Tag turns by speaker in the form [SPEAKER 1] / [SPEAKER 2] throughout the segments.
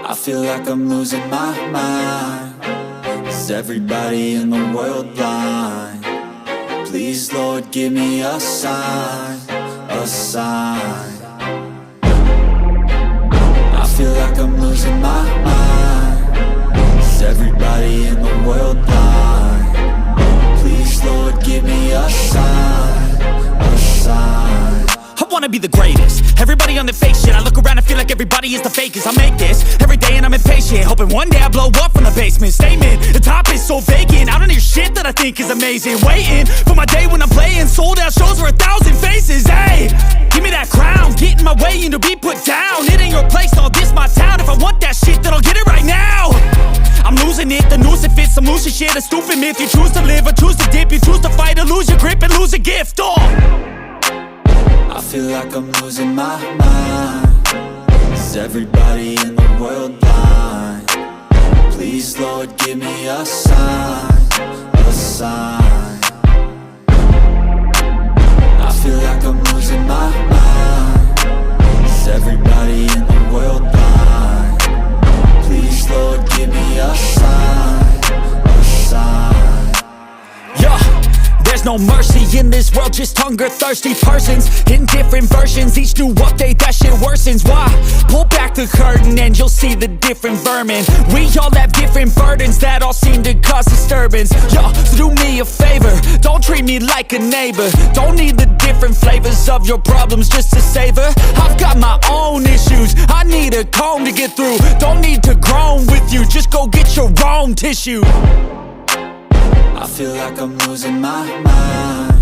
[SPEAKER 1] I feel like I'm losing my mind. Is everybody in the world blind? Please, Lord, give me a sign, a sign. I feel like I'm losing my mind. Is everybody in the world blind? Please, Lord, give me a sign, a sign.
[SPEAKER 2] I wanna be the greatest. Everybody on the fake shit. I look around and feel like everybody is the fakest. I make this every day and I'm impatient, hoping one day I blow up from the basement. Statement, the top is so vacant. I don't hear shit that I think is amazing. Waiting for my day when I'm playing sold out shows for 1,000 faces. Hey, give me that crown, get in my way and to be put down. It ain't your place, no, this my town. If I want that shit, then I'll get it right now. I'm losing it, the noose it fits, some losing shit. A stupid myth, you choose to live or choose to dip. You choose to fight or lose your grip and lose a gift.
[SPEAKER 1] I feel like I'm losing my mind. Is everybody in the world blind? Please, Lord, give me a sign, a sign. I feel like I'm losing my mind. Is everybody in the world blind? Please, Lord, give me a sign, a sign.
[SPEAKER 2] Yeah. There's no mercy in this world, just hunger-thirsty persons in different versions. Each new update, that shit worsens. Why? Pull back the curtain and you'll see the different vermin. We all have different burdens that all seem to cause disturbance. Yo, so do me a favor, don't treat me like a neighbor. Don't need the different flavors of your problems just to savor. I've got my own issues, I need a comb to get through. Don't need to groan with you, just go get your own tissue.
[SPEAKER 1] I feel like I'm losing my mind.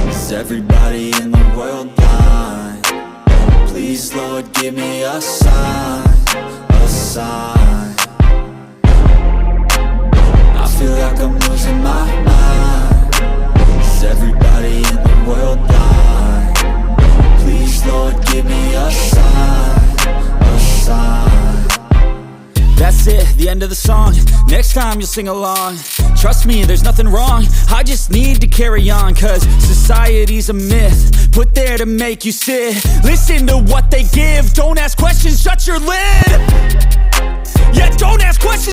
[SPEAKER 1] Is everybody in the world blind? Please, Lord, give me a sign, a sign. I feel like I'm losing my mind. Is everybody in the world blind? Please, Lord, give me a sign, a sign.
[SPEAKER 2] That's it, the end of the song. Next time you'll sing along. Trust me, there's nothing wrong. I just need to carry on, cause society's a myth put there to make you sit. Listen to what they give. Don't ask questions, shut your lid. Yeah, don't ask questions.